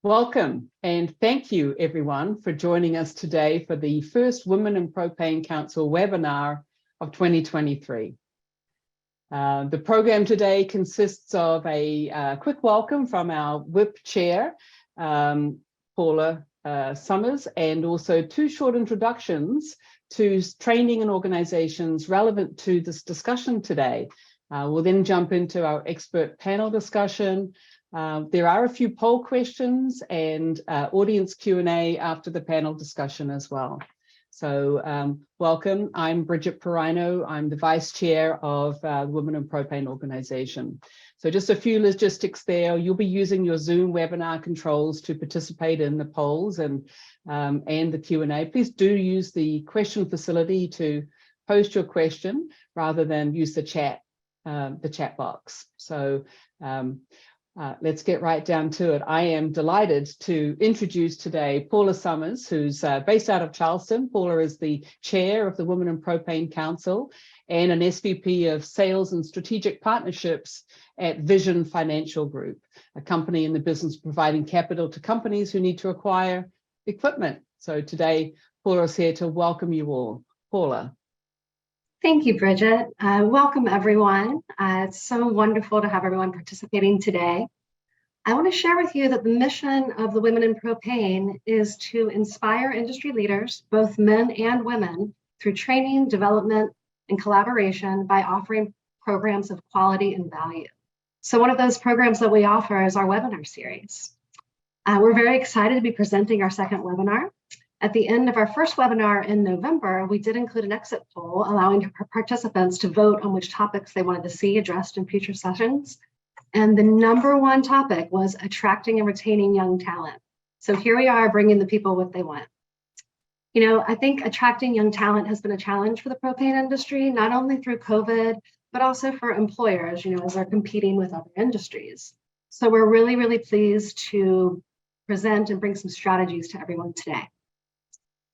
Welcome and thank you everyone for joining us today for the first Women in Propane Council webinar of 2023. The program today consists of a quick welcome from our WIP chair, Paula Summers, and also two short introductions to training and organizations relevant to this discussion today. We'll then jump into our expert panel discussion. There are a few poll questions and audience Q&A after the panel discussion as well. So welcome, I'm Bridget Perino. I'm the Vice Chair of the Women in Propane organization. So just a few logistics there. You'll be using your Zoom webinar controls to participate in the polls and the Q&A. Please do use the question facility to post your question rather than use the chat box. So let's get right down to it. I am delighted to introduce today Paula Summers, who's based out of Charleston. Paula is the chair of the Women in Propane Council and an SVP of Sales and Strategic Partnerships at Vision Financial Group, a company in the business of providing capital to companies who need to acquire equipment. So today, Paula is here to welcome you all. Paula. Thank you, Bridget. Welcome, everyone. It's so wonderful to have everyone participating today. I want to share with you that the mission of the Women in Propane is to inspire industry leaders, both men and women, through training, development, and collaboration by offering programs of quality and value. So one of those programs that we offer is our webinar series. We're very excited to be presenting our second webinar. At the end of our first webinar in November, we did include an exit poll allowing participants to vote on which topics they wanted to see addressed in future sessions. And the number one topic was attracting and retaining young talent. So here we are bringing the people what they want. You know, I think attracting young talent has been a challenge for the propane industry, not only through COVID, but also for employers, you know, as they're competing with other industries. So we're really, really pleased to present and bring some strategies to everyone today.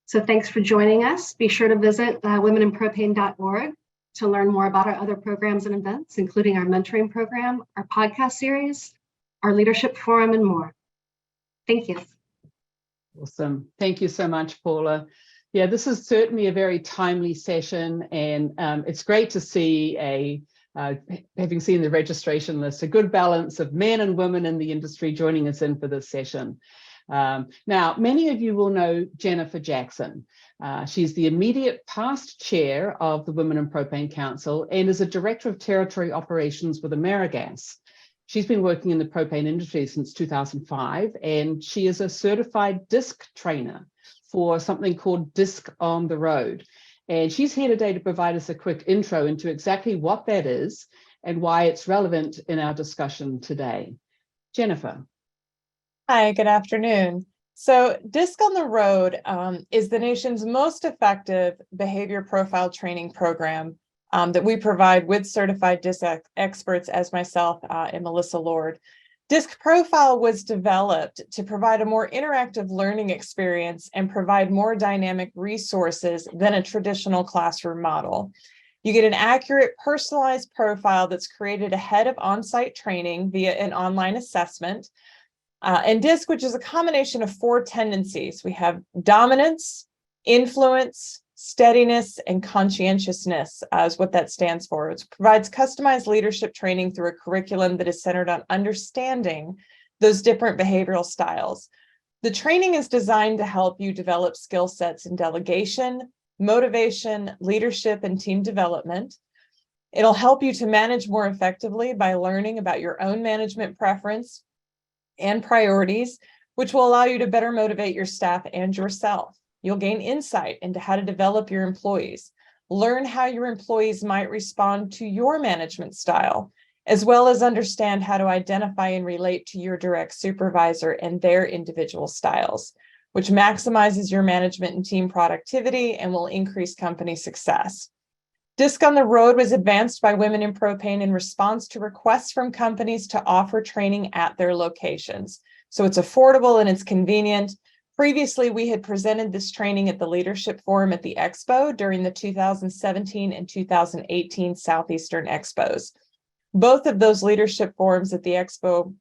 So thanks for joining us. Be sure to visit womeninpropane.org to learn more about our other programs and events, including our mentoring program, our podcast series, our leadership forum, and more. Thank you. Awesome. Thank you so much, Paula. Yeah, this is certainly a very timely session, and it's great to see having seen the registration list, a good balance of men and women in the industry joining us in for this session. Now, many of you will know Jennifer Jackson. She's the immediate past chair of the Women in Propane Council and is a director of territory operations with AmeriGas. She's been working in the propane industry since 2005, and she is a certified disc trainer for something called Disc on the Road. And she's here today to provide us a quick intro into exactly what that is and why it's relevant in our discussion today. Jennifer. Hi, good afternoon. So Disc on the Road is the nation's most effective behavior profile training program that we provide with certified DISC experts as myself and Melissa Lord. DISC Profile was developed to provide a more interactive learning experience and provide more dynamic resources than a traditional classroom model. You get an accurate, personalized profile that's created ahead of on-site training via an online assessment. And DISC, which is a combination of four tendencies. We have dominance, influence, steadiness, and conscientiousness is what that stands for. It provides customized leadership training through a curriculum that is centered on understanding those different behavioral styles. The training is designed to help you develop skill sets in delegation, motivation, leadership, and team development. It'll help you to manage more effectively by learning about your own management preference and priorities, which will allow you to better motivate your staff and yourself. You'll gain insight into how to develop your employees, learn how your employees might respond to your management style, as well as understand how to identify and relate to your direct supervisor and their individual styles, which maximizes your management and team productivity and will increase company success. DISC on the Road was advanced by Women in Propane in response to requests from companies to offer training at their locations. So it's affordable and it's convenient. Previously, we had presented this training at the Leadership Forum at the Expo during the 2017 and 2018 Southeastern Expos. Both of those leadership forums at the Expo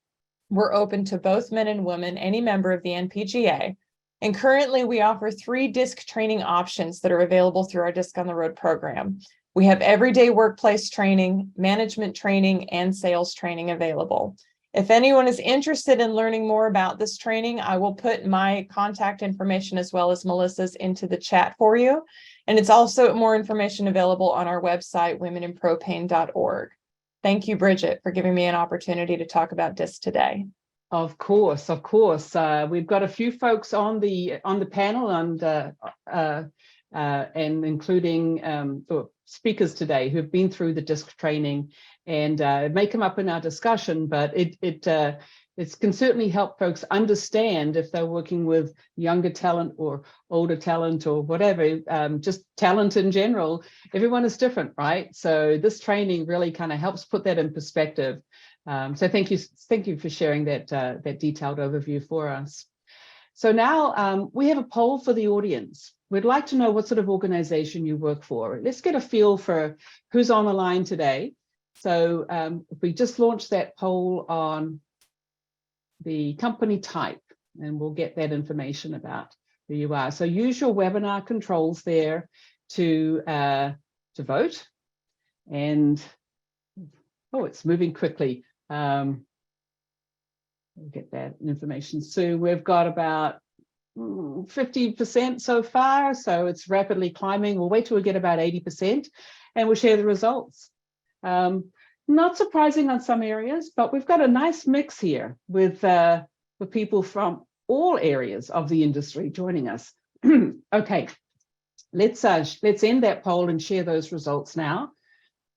We're open to both men and women, any member of the NPGA. And currently we offer 3 DISC training options that are available through our DISC on the Road program. We have everyday workplace training, management training, and sales training available. If anyone is interested in learning more about this training, I will put my contact information as well as Melissa's into the chat for you. And it's also more information available on our website, womeninpropane.org. Thank you, Bridget, for giving me an opportunity to talk about DISC today. Of course, of course. We've got a few folks on the panel and including speakers today who've been through the DISC training, and it may come up in our discussion, but it can certainly help folks understand if they're working with younger talent or older talent or whatever, just talent in general. Everyone is different, right? So this training really kind of helps put that in perspective. So thank you for sharing that detailed overview for us. So now we have a poll for the audience. We'd like to know what sort of organization you work for. Let's get a feel for who's on the line today. So if we just launched that poll on the company type, and we'll get that information about who you are. So use your webinar controls there to vote. And oh, it's moving quickly. We'll get that information soon. We've got about 50% so far, so it's rapidly climbing. We'll wait till we get about 80% and we'll share the results. Not surprising on some areas, but we've got a nice mix here with people from all areas of the industry joining us. Okay, let's end that poll and share those results now.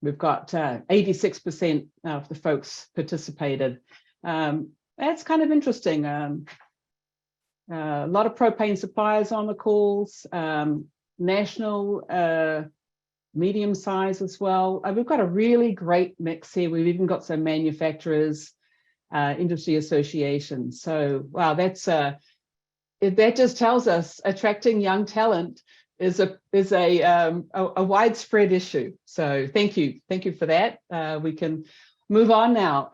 We've got 86% of the folks participated. That's kind of interesting. A lot of propane suppliers on the calls, national, medium size as well. We've got a really great mix here. We've even got some manufacturers, industry associations. So wow, that just tells us attracting young talent is a widespread issue. So thank you for that. We can move on now.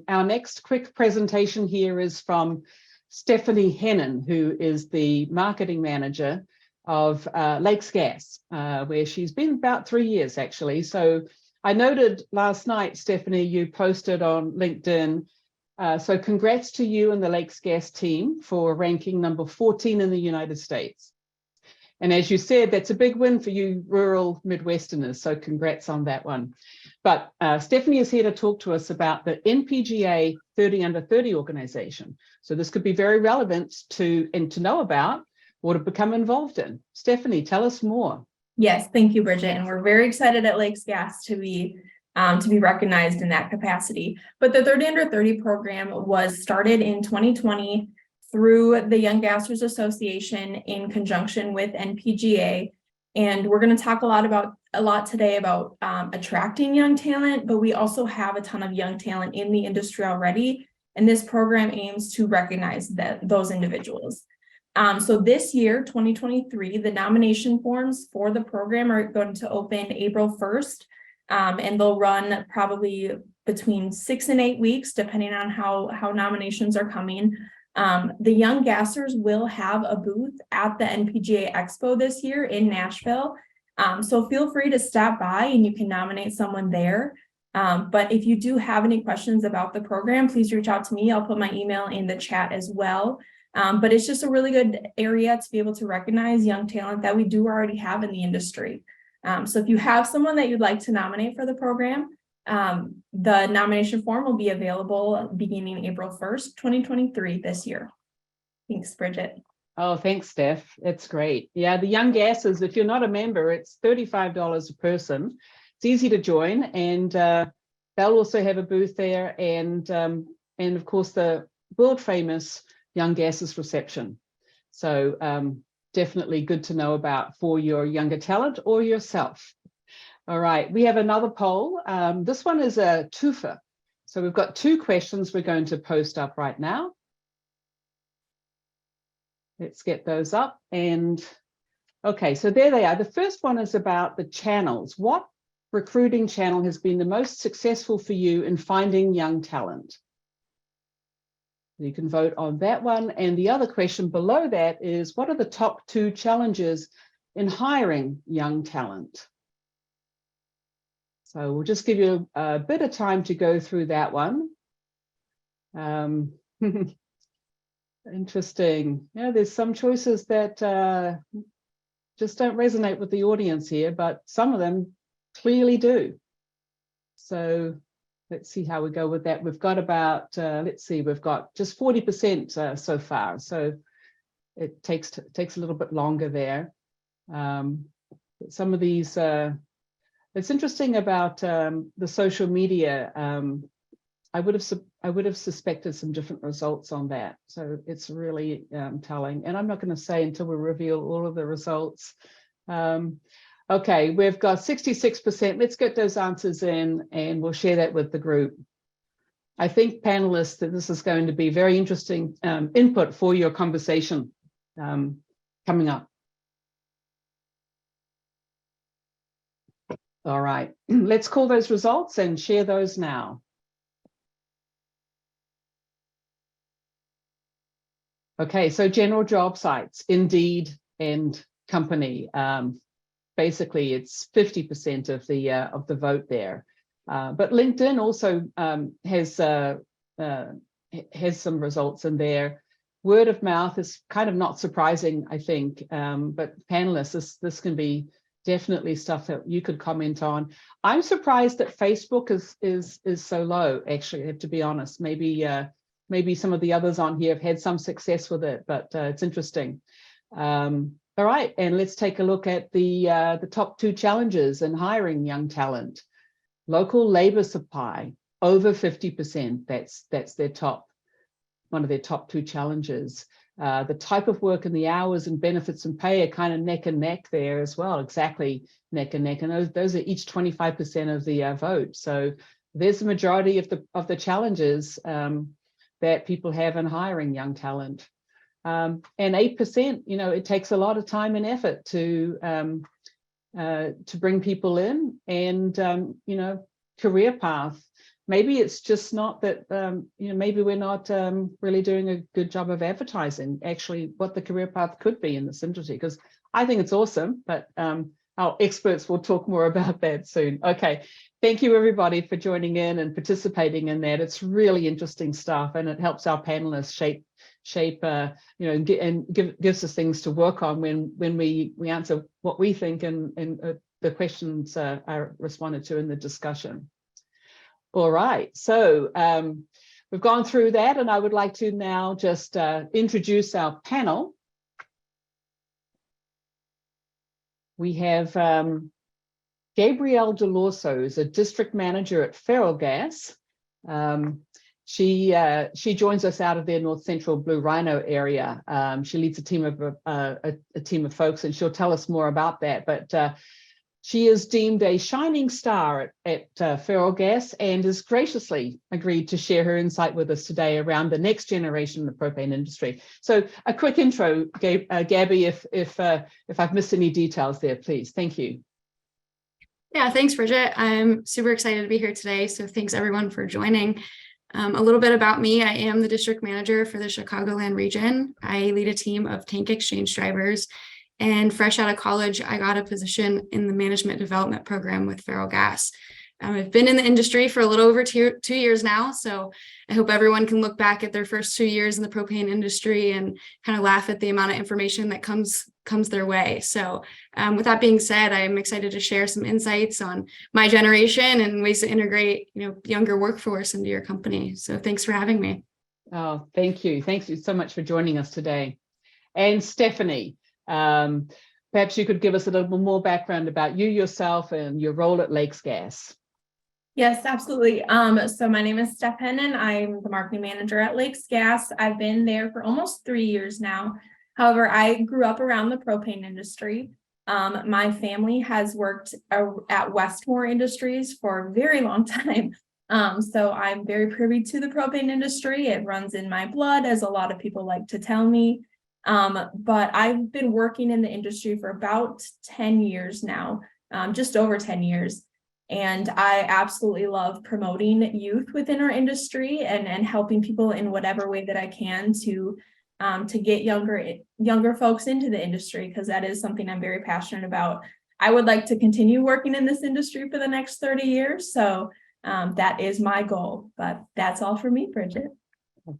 Our next quick presentation here is from Stephanie Hennon, who is the marketing manager of Lakes Gas, where she's been about 3 years actually. So I noted last night, Stephanie, you posted on LinkedIn. So congrats to you and the Lakes Gas team for ranking number 14 in the United States. And as you said, that's a big win for you rural Midwesterners. So congrats on that one. But Stephanie is here to talk to us about the NPGA 30 under 30 organization. So this could be very relevant to know about or to become involved in. Stephanie, tell us more. Yes, thank you, Bridget. And we're very excited at Lakes Gas to be recognized in that capacity. But the 30 under 30 program was started in 2020 through the Young Gassers Association in conjunction with NPGA. And we're going to talk a lot today about attracting young talent, but we also have a ton of young talent in the industry already. And this program aims to recognize those individuals. So this year, 2023, the nomination forms for the program are going to open April 1st, and they'll run probably between 6 and 8 weeks, depending on how nominations are coming. The Young Gassers will have a booth at the NPGA Expo this year in Nashville. So feel free to stop by and you can nominate someone there. But if you do have any questions about the program, please reach out to me. I'll put my email in the chat as well. But it's just a really good area to be able to recognize young talent that we do already have in the industry. So if you have someone that you'd like to nominate for the program, the nomination form will be available beginning April 1st, 2023 this year. Thanks, Bridget. Oh, thanks, Steph. That's great. Yeah, the Young Gassers, if you're not a member, it's $35 a person. It's easy to join, and they'll also have a booth there, and of course the world famous Young Gassers reception. So definitely good to know about for your younger talent or yourself. All right, we have another poll. This one is a twofer. So we've got 2 questions we're going to post up right now. Let's get those up. And okay, so there they are. The first one is about the channels. What recruiting channel has been the most successful for you in finding young talent? You can vote on that one. And the other question below that is, what are the top 2 challenges in hiring young talent? So we'll just give you a bit of time to go through that one. Interesting. Yeah, there's some choices that just don't resonate with the audience here, but some of them clearly do. So let's see how we go with that. We've got about, let's see, we've got just 40% so far. So it takes a little bit longer there. Some of these, it's interesting about the social media. I would have suspected some different results on that. So it's really telling. And I'm not going to say until we reveal all of the results. Okay, we've got 66%. Let's get those answers in and we'll share that with the group. I think, panelists, that this is going to be very interesting input for your conversation coming up. All right, let's call those results and share those now. Okay, so general job sites, Indeed and company. Basically, it's 50% of the vote there. But LinkedIn also has some results in there. Word of mouth is kind of not surprising, I think. But panelists, this can be definitely stuff that you could comment on. I'm surprised that Facebook is so low. Actually, I have to be honest. Maybe some of the others on here have had some success with it, but it's interesting. All right, and let's take a look at the top 2 challenges in hiring young talent. Local labor supply, over 50%. That's their one of their top 2 challenges. The type of work and the hours and benefits and pay are kind of neck and neck there as well, exactly neck and neck. And those are each 25% of the vote. So there's the majority of the challenges that people have in hiring young talent. And 8%, it takes a lot of time and effort to bring people in, and career path. Maybe it's just not that, maybe we're not really doing a good job of advertising actually what the career path could be in this industry, because I think it's awesome, but our experts will talk more about that soon. Okay, thank you everybody for joining in and participating in that. It's really interesting stuff, and it helps our panelists shape and gives us things to work on when we answer what we think and the questions are responded to in the discussion. All right, so we've gone through that, and I would like to now just introduce our panel. We have Gabrielle DeLorso, is a district manager at Ferrellgas. She joins us out of their North Central Blue Rhino area. She leads a team of folks, and she'll tell us more about that. But she is deemed a shining star at Ferrellgas and has graciously agreed to share her insight with us today around the next generation of the propane industry. So a quick intro, Gabby, if I've missed any details there, please. Thank you. Yeah, thanks, Bridget. I'm super excited to be here today. So thanks everyone for joining. A little bit about me. I am the district manager for the Chicagoland region. I lead a team of tank exchange drivers, and fresh out of college, I got a position in the management development program with Ferrellgas. I've been in the industry for a little over 2 years now, so I hope everyone can look back at their first 2 years in the propane industry and kind of laugh at the amount of information that comes their way. So with that being said, I'm excited to share some insights on my generation and ways to integrate, younger workforce into your company. So thanks for having me. Oh, thank you. Thank you so much for joining us today. And Stephanie, perhaps you could give us a little more background about you yourself and your role at Lakes Gas. Yes, absolutely. So my name is Stephen, and I'm the marketing manager at Lakes Gas. I've been there for almost 3 years now. However, I grew up around the propane industry. My family has worked at Westmore Industries for a very long time. So I'm very privy to the propane industry. It runs in my blood, as a lot of people like to tell me. But I've been working in the industry for about 10 years now, just over 10 years. And I absolutely love promoting youth within our industry and helping people in whatever way that I can to get younger folks into the industry, because that is something I'm very passionate about. I would like to continue working in this industry for the next 30 years. So that is my goal, but that's all for me, Bridget.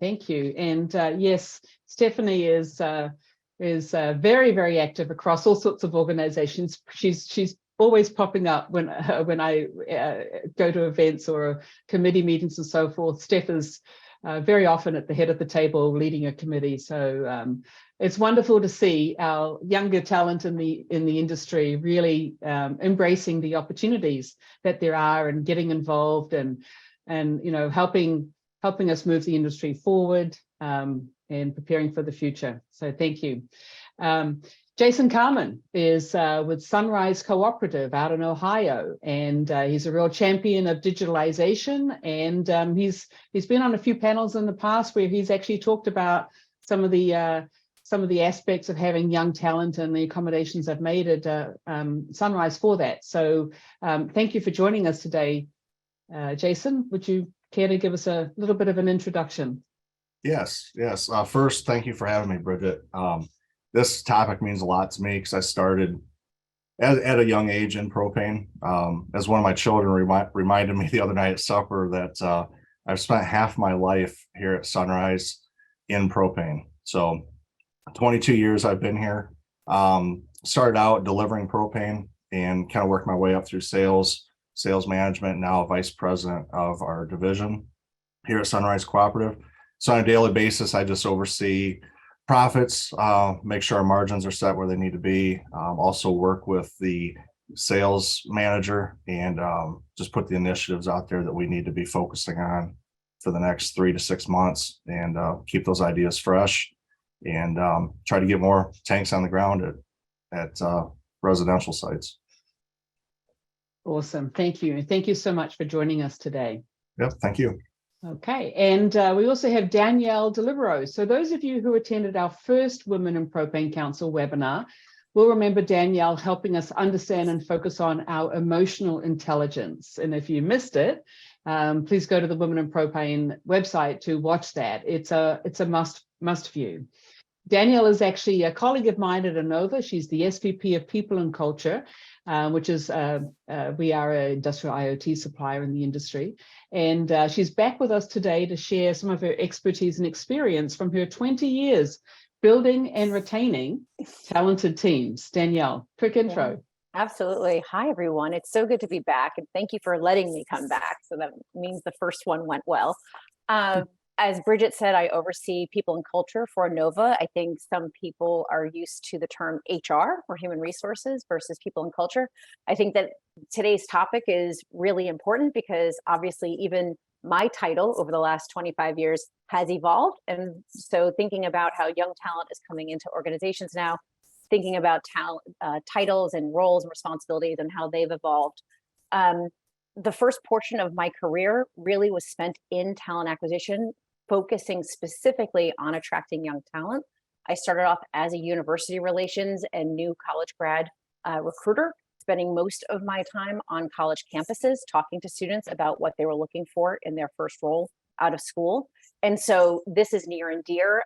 Thank you. And yes, Stephanie is very, very active across all sorts of organizations. She's always popping up when I go to events or committee meetings and so forth. Steph is very often at the head of the table leading a committee. So it's wonderful to see our younger talent in the industry really embracing the opportunities that there are and getting involved and helping us move the industry forward and preparing for the future. So thank you. Jason Carmen is with Sunrise Cooperative out in Ohio, and he's a real champion of digitalization. And he's been on a few panels in the past where he's actually talked about some of the aspects of having young talent and the accommodations I've made at Sunrise for that. So thank you for joining us today. Jason, would you care to give us a little bit of an introduction? Yes. First, thank you for having me, Bridget. This topic means a lot to me because I started at a young age in propane. As one of my children reminded me the other night at supper that I've spent half my life here at Sunrise in propane. So 22 years I've been here. Started out delivering propane and kind of worked my way up through sales management, now vice president of our division here at Sunrise Cooperative. So on a daily basis, I just oversee profits, make sure our margins are set where they need to be, also work with the sales manager and just put the initiatives out there that we need to be focusing on for the next 3 to 6 months and keep those ideas fresh and try to get more tanks on the ground at residential sites. Awesome. Thank you. And thank you so much for joining us today. Yep. Thank you. Okay. And we also have Danielle Delibero. So those of you who attended our first Women in Propane Council webinar will remember Danielle helping us understand and focus on our emotional intelligence. And if you missed it, please go to the Women in Propane website to watch that. It's a must view. Danielle is actually a colleague of mine at Inova. She's the SVP of People and Culture, which is, we are an industrial IoT supplier in the industry. And she's back with us today to share some of her expertise and experience from her 20 years building and retaining talented teams. Danielle, quick intro. Yeah, absolutely. Hi, everyone. It's so good to be back. And thank you for letting me come back. So that means the first one went well. As Bridget said, I oversee people and culture for Inova. I think some people are used to the term HR or human resources versus people and culture. I think that today's topic is really important because obviously even my title over the last 25 years has evolved. And so thinking about how young talent is coming into organizations now, thinking about titles and roles and responsibilities and how they've evolved. The first portion of my career really was spent in talent acquisition, focusing specifically on attracting young talent. I started off as a university relations and new college grad recruiter, spending most of my time on college campuses, talking to students about what they were looking for in their first role out of school. And so this is near and dear.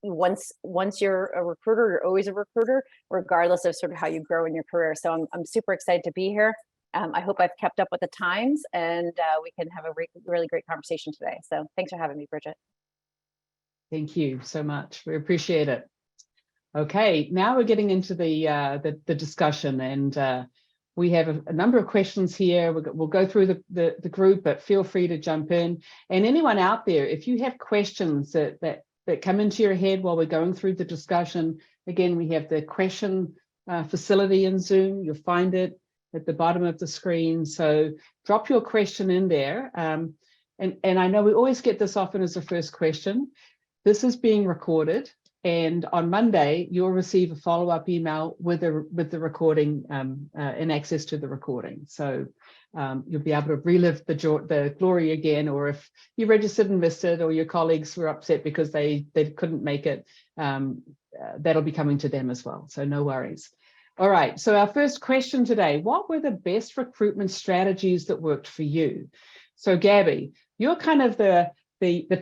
Once you're a recruiter, you're always a recruiter, regardless of sort of how you grow in your career. So I'm super excited to be here. I hope I've kept up with the times and we can have a really great conversation today. So thanks for having me, Bridget. Thank you so much. We appreciate it. Okay, now we're getting into the discussion, and we have a number of questions here. We'll go through the group, but feel free to jump in. And anyone out there, if you have questions that come into your head while we're going through the discussion, again, we have the question facility in Zoom. You'll find it at the bottom of the screen. So drop your question in there. And I know we always get this often as a first question. This is being recorded, and on Monday, you'll receive a follow-up email with the recording and access to the recording. So you'll be able to relive the glory again, or if you registered and missed it, or your colleagues were upset because they couldn't make it, that'll be coming to them as well. So no worries. All right, so our first question today, what were the best recruitment strategies that worked for you? So Gabby, you're kind of the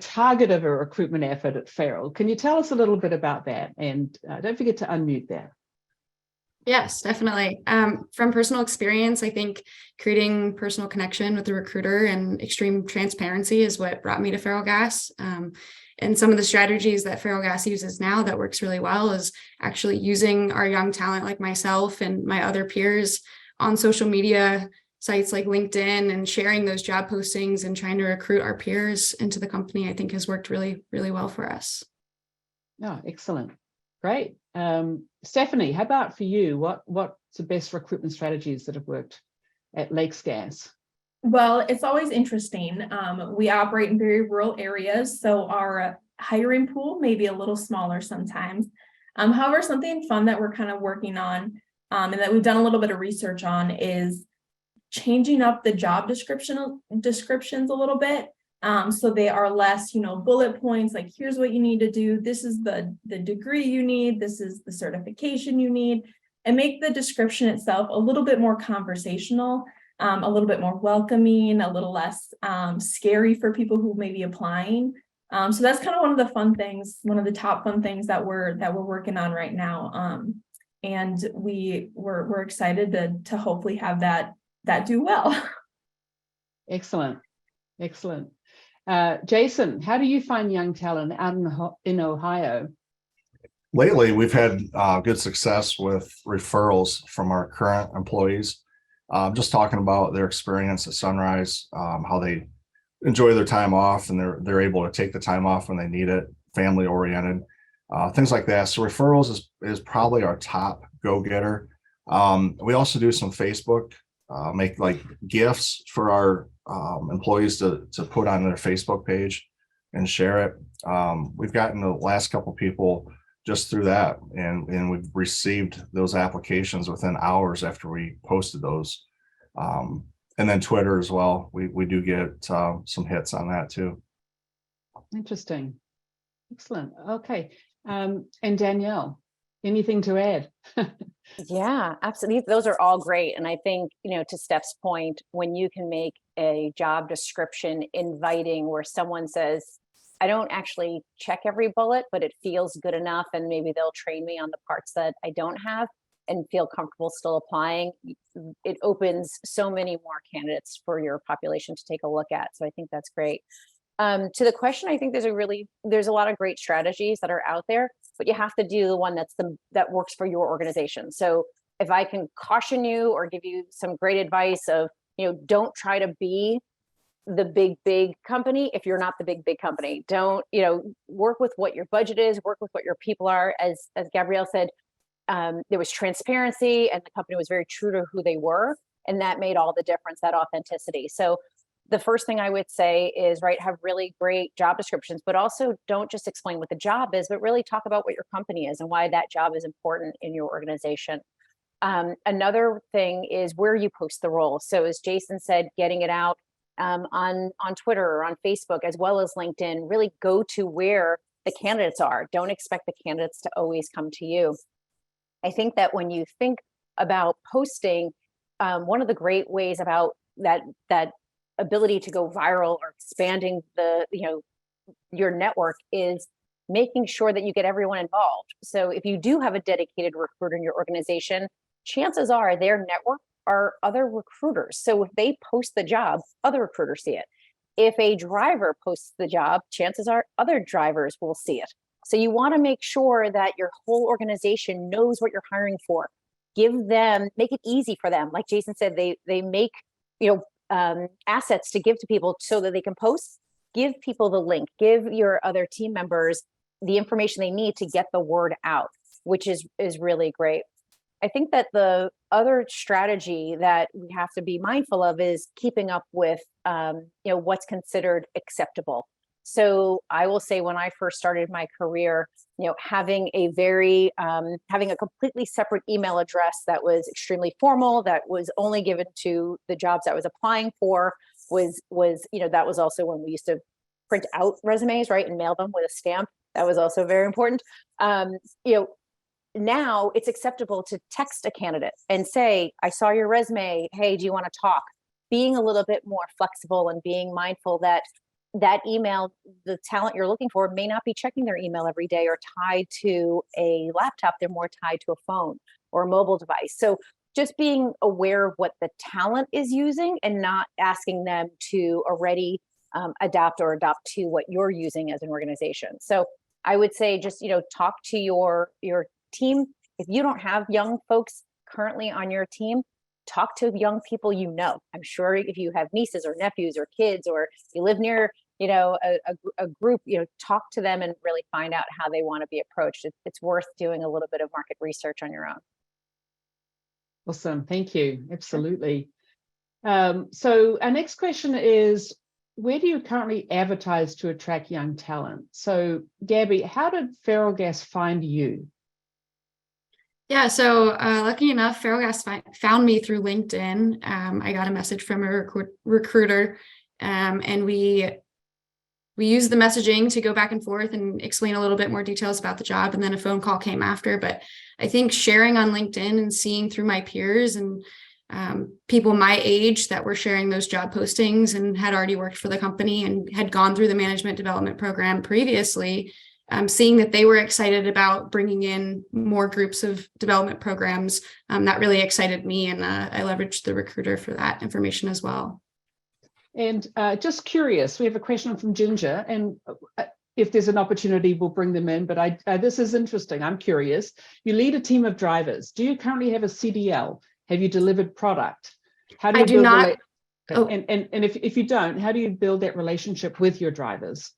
target of a recruitment effort at Feral. Can you tell us a little bit about that? And don't forget to unmute that. Yes, definitely. From personal experience, I think creating personal connection with the recruiter and extreme transparency is what brought me to Feral Gas. And some of the strategies that Feral Gas uses now that works really well is actually using our young talent like myself and my other peers on social media sites like LinkedIn and sharing those job postings and trying to recruit our peers into the company, I think has worked really, really well for us. Oh, excellent. Great. Stephanie, how about for you? What's the best recruitment strategies that have worked at Lakes Gas? Well, it's always interesting. We operate in very rural areas, so our hiring pool may be a little smaller sometimes. However, something fun that we're kind of working on and that we've done a little bit of research on is changing up the job descriptions a little bit. So they are less, bullet points, like here's what you need to do. This is the degree you need. This is the certification you need, and make the description itself a little bit more conversational, a little bit more welcoming, a little less scary for people who may be applying. So that's kind of one of the fun things, one of the top fun things that we're working on right now. And we're excited to hopefully have that do well. Excellent. Excellent. Jason, how do you find young talent out in Ohio? Lately, we've had good success with referrals from our current employees. Just talking about their experience at Sunrise, how they enjoy their time off, and they're able to take the time off when they need it, family oriented, things like that. So referrals is probably our top go-getter. We also do some Facebook, make like gifts for our employees to put on their Facebook page and share it. We've gotten the last couple people just through that, and we've received those applications within hours after we posted those. And then Twitter as well. We do get some hits on that too. Interesting. Excellent. Okay. And Danielle, anything to add? Yeah, absolutely. Those are all great. And I think, to Steph's point, when you can make a job description inviting where someone says, I don't actually check every bullet, but it feels good enough, and maybe they'll train me on the parts that I don't have and feel comfortable still applying, it opens so many more candidates for your population to take a look at. So I think that's great. To the question, I think there's a lot of great strategies that are out there, but you have to do the one that works for your organization. So if I can caution you or give you some great advice of, don't try to be the big company if you're not the big company. Don't, work with what your budget is, work with what your people are. As Gabrielle said, there was transparency, and the company was very true to who they were, and that made all the difference, that authenticity. So the first thing I would say is, have really great job descriptions, but also don't just explain what the job is, but really talk about what your company is and why that job is important in your organization. Another thing is where you post the role. So as Jason said, getting it out on Twitter or on Facebook, as well as LinkedIn, really go to where the candidates are. Don't expect the candidates to always come to you. I think that when you think about posting, one of the great ways about that ability to go viral or expanding your network is making sure that you get everyone involved. So if you do have a dedicated recruiter in your organization, chances are their network are other recruiters. So if they post the job, other recruiters see it. If a driver posts the job, chances are other drivers will see it. So you want to make sure that your whole organization knows what you're hiring for. Make it easy for them. Like Jason said, they make, assets to give to people so that they can post. Give people the link, give your other team members the information they need to get the word out, which is really great. I think that the other strategy that we have to be mindful of is keeping up with, what's considered acceptable. So I will say, when I first started my career, having a completely separate email address that was extremely formal, that was only given to the jobs I was applying for, was that was also when we used to print out resumes, right, and mail them with a stamp. That was also very important. now it's acceptable to text a candidate and say, I saw your resume. Hey, do you want to talk? Being a little bit more flexible and being mindful that that email, the talent you're looking for may not be checking their email every day or tied to a laptop. They're more tied to a phone or a mobile device. So just being aware of what the talent is using and not asking them to already adapt to what you're using as an organization. So I would say just, talk to your team. If you don't have young folks currently on your team, talk to young people. I'm sure if you have nieces or nephews or kids, or you live near a group, talk to them and really find out how they want to be approached. It's worth doing a little bit of market research on your own. Awesome, thank you. Absolutely. So our next question is, where do you currently advertise to attract young talent? So Gabby, how did Feral Gas find you? Yeah, so lucky enough, Feral Gas found me through LinkedIn. I got a message from a recruiter, and we used the messaging to go back and forth and explain a little bit more details about the job, and then a phone call came after. But I think sharing on LinkedIn and seeing through my peers and people my age that were sharing those job postings and had already worked for the company and had gone through the management development program previously, seeing that they were excited about bringing in more groups of development programs, that really excited me. And I leveraged the recruiter for that information as well. And just curious, we have a question from Ginger, and if there's an opportunity, we'll bring them in. But this is interesting. I'm curious. You lead a team of drivers. Do you currently have a CDL? Have you delivered product? How do you do not. And if you don't, how do you build that relationship with your drivers?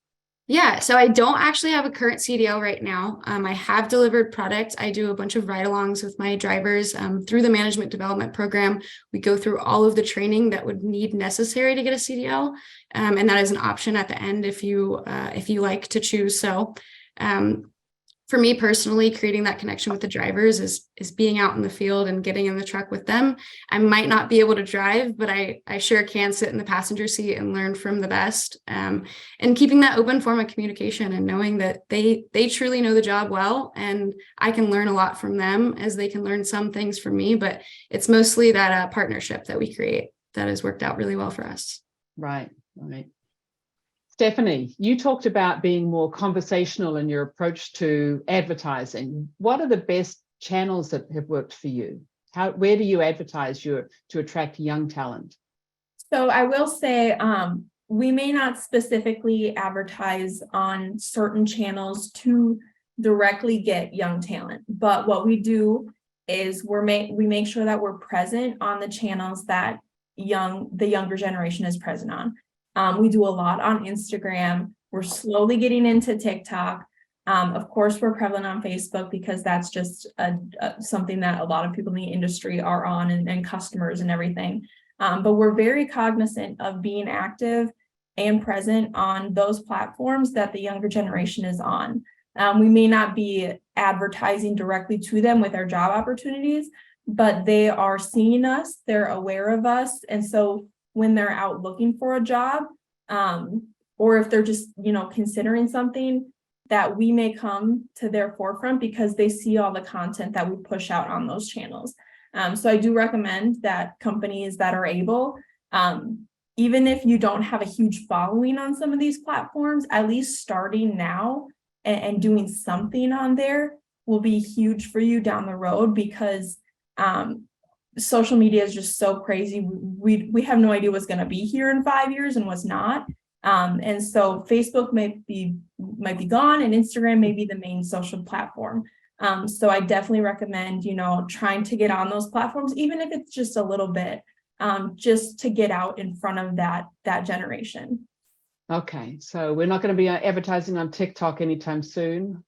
Yeah, so I don't actually have a current CDL right now. I have delivered product. I do a bunch of ride-alongs with my drivers through the management development program. We go through all of the training that would need necessary to get a CDL, and that is an option at the end if you like to choose so. For me personally, creating that connection with the drivers is being out in the field and getting in the truck with them. I might not be able to drive, but I sure can sit in the passenger seat and learn from the best. And keeping that open form of communication and knowing that they truly know the job well, and I can learn a lot from them as they can learn some things from me. But it's mostly that partnership that we create that has worked out really well for us. Right. Stephanie, you talked about being more conversational in your approach to advertising. What are the best channels that have worked for you? Where do you advertise to attract young talent? So I will say, we may not specifically advertise on certain channels to directly get young talent, but what we do is we make sure that we're present on the channels that the younger generation is present on. We do a lot on Instagram. We're slowly getting into TikTok. Of course, we're prevalent on Facebook because that's just something that a lot of people in the industry are on, and customers and everything. But we're very cognizant of being active and present on those platforms that the younger generation is on. We may not be advertising directly to them with our job opportunities, but they are seeing us, they're aware of us. And so when they're out looking for a job, or if they're just, considering something, that we may come to their forefront because they see all the content that we push out on those channels. So I do recommend that companies that are able, even if you don't have a huge following on some of these platforms, at least starting now and doing something on there will be huge for you down the road, because social media is just so crazy. We have no idea what's going to be here in 5 years and what's not. And so Facebook might be gone, and Instagram may be the main social platform. So I definitely recommend, trying to get on those platforms, even if it's just a little bit, just to get out in front of that generation. Okay, so we're not going to be advertising on TikTok anytime soon.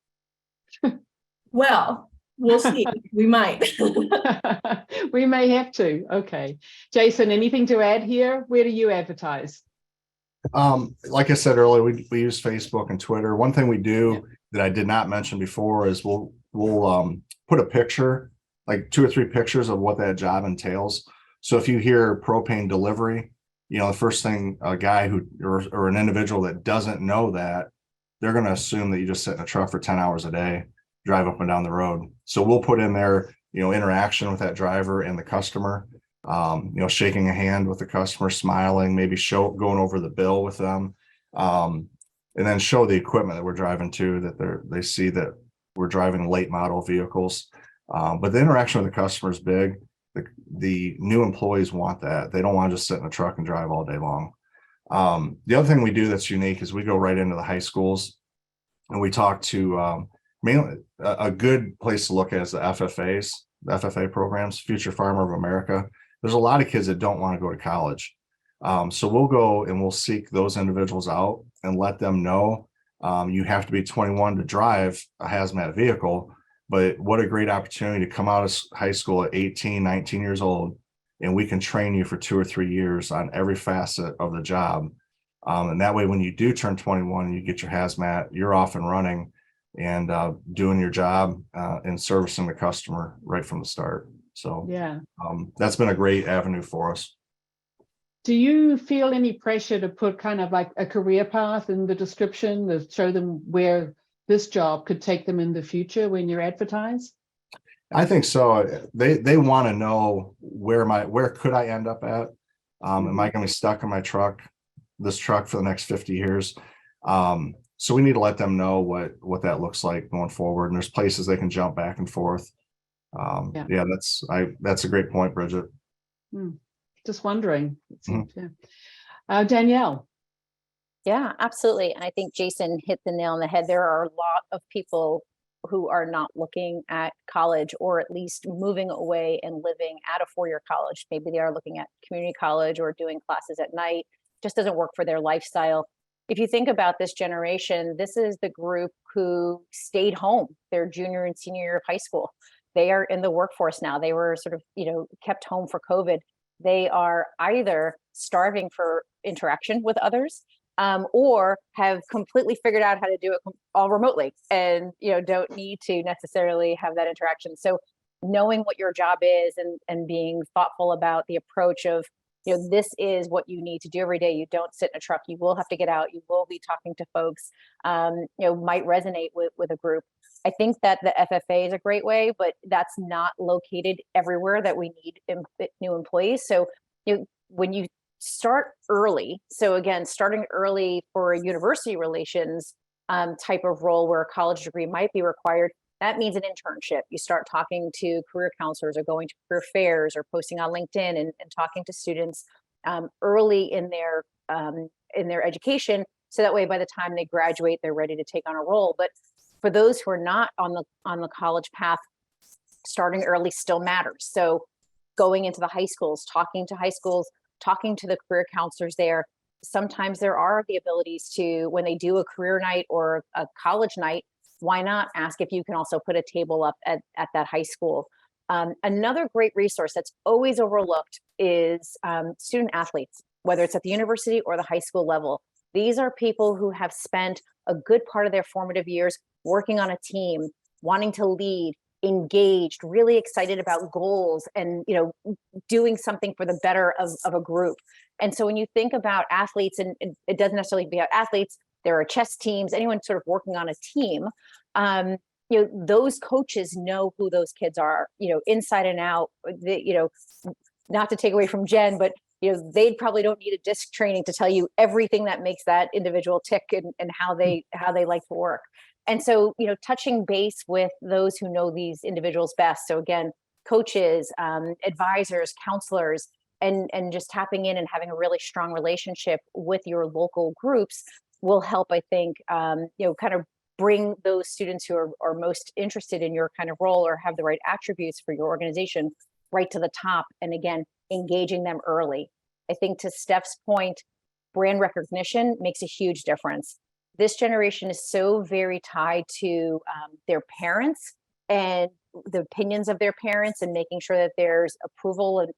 Well, we'll see. We might. We may have to. Okay. Jason, anything to add here? Where do you advertise? Like I said earlier, we use Facebook and Twitter. One thing we do that I did not mention before is we'll put a picture, like 2 or 3 pictures of what that job entails. So if you hear propane delivery, the first thing a guy or an individual that doesn't know that, they're going to assume that you just sit in a truck for 10 hours a day. drive up and down the road. So we'll put in there, interaction with that driver and the customer, shaking a hand with the customer, smiling, maybe going over the bill with them, and then show the equipment that we're driving to, that they see that we're driving late model vehicles. But the interaction with the customer is big. The new employees want that. They don't want to just sit in a truck and drive all day long. The other thing we do that's unique is we go right into the high schools and we talk to mainly a good place to look at is the FFAs, the FFA programs, Future Farmer of America. There's a lot of kids that don't want to go to college. So we'll go and we'll seek those individuals out and let them know you have to be 21 to drive a hazmat vehicle, but what a great opportunity to come out of high school at 18, 19 years old, and we can train you for 2 or 3 years on every facet of the job. And that way, when you do turn 21 and you get your hazmat, you're off and running and doing your job and servicing the customer right from the start. So Yeah. That's been a great avenue for us. Do you feel any pressure to put kind of like a career path in the description to show them where this job could take them in the future when you're advertised? I think so. They want to know where could I end up at? Am I going to be stuck in this truck for the next 50 years? So we need to let them know what that looks like going forward. And there's places they can jump back and forth. Yeah, that's a great point, Bridget. Just wondering. Danielle. Yeah, absolutely. And I think Jason hit the nail on the head. There are a lot of people who are not looking at college, or at least moving away and living at a four-year college. Maybe they are looking at community college or doing classes at night. Just doesn't work for their lifestyle. If you think about this generation, this is the group who stayed home their junior and senior year of high school. They are in the workforce now. They were sort of, kept home for COVID. They are either starving for interaction with others, or have completely figured out how to do it all remotely and, don't need to necessarily have that interaction. So knowing what your job is and being thoughtful about the approach of, this is what you need to do every day. You don't sit in a truck. You will have to get out. You will be talking to folks, might resonate with a group. I think that the FFA is a great way, but that's not located everywhere that we need new employees. So, when you start early, so again, starting early for a university relations type of role where a college degree might be required, that means an internship. You start talking to career counselors or going to career fairs or posting on LinkedIn and talking to students early in their education. So that way, by the time they graduate, they're ready to take on a role. But for those who are not on the college path, starting early still matters. So going into the high schools, talking to the career counselors there. Sometimes there are the abilities to, when they do a career night or a college night, why not ask if you can also put a table up at that high school? Another great resource that's always overlooked is student athletes, whether it's at the university or the high school level. These are people who have spent a good part of their formative years working on a team, wanting to lead, engaged, really excited about goals and, doing something for the better of a group. And so when you think about athletes, and it doesn't necessarily be about athletes, there are chess teams, anyone sort of working on a team, those coaches know who those kids are, inside and out. Not to take away from Jen, but they probably don't need a disc training to tell you everything that makes that individual tick and how they like to work. And so, touching base with those who know these individuals best. So again, coaches, advisors, counselors, and just tapping in and having a really strong relationship with your local groups will help, I think, kind of bring those students who are most interested in your kind of role or have the right attributes for your organization right to the top. And again, engaging them early. I think to Steph's point, brand recognition makes a huge difference. This generation is so very tied to their parents and the opinions of their parents, and making sure that there's approval and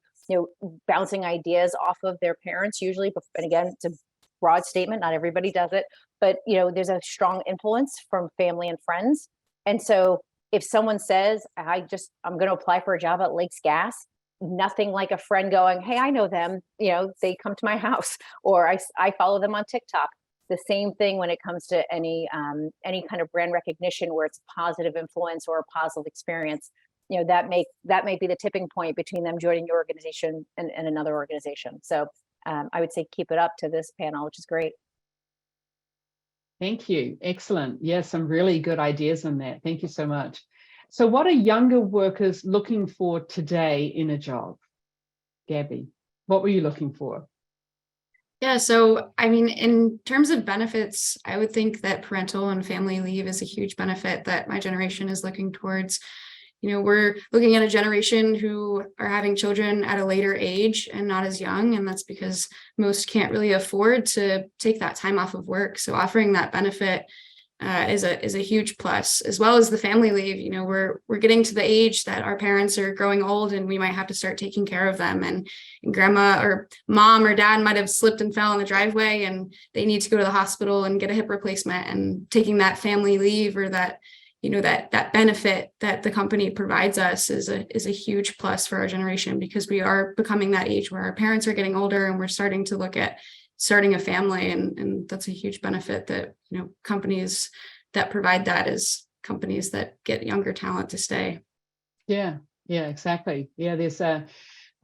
bouncing ideas off of their parents usually. And again, it's a broad statement, not everybody does it, but there's a strong influence from family and friends. And so if someone says, I'm going to apply for a job at Lakes Gas, nothing like a friend going, hey, I know them, they come to my house, or I follow them on TikTok. the same thing when it comes to any kind of brand recognition where it's a positive influence or a positive experience. You know, that may be the tipping point between them joining your organization and another organization. So I would say keep it up to this panel, which is great. Thank you. Excellent. Yes, some really good ideas on that. Thank you so much. So what are younger workers looking for today in a job? Gabby, what were you looking for? Yeah, so I mean, in terms of benefits, I would think that parental and family leave is a huge benefit that my generation is looking towards. You know, we're looking at a generation who are having children at a later age and not as young, and that's because most can't really afford to take that time off of work. So offering that benefit is a huge plus, as well as the family leave. You know, we're getting to the age that our parents are growing old and we might have to start taking care of them, and grandma or mom or dad might have slipped and fell in the driveway and they need to go to the hospital and get a hip replacement, and taking that family leave or that, you know, that benefit that the company provides us is a huge plus for our generation, because we are becoming that age where our parents are getting older and we're starting to look at starting a family, and that's a huge benefit that, you know, companies that provide that is companies that get younger talent to stay. Yeah, exactly. Yeah, there's you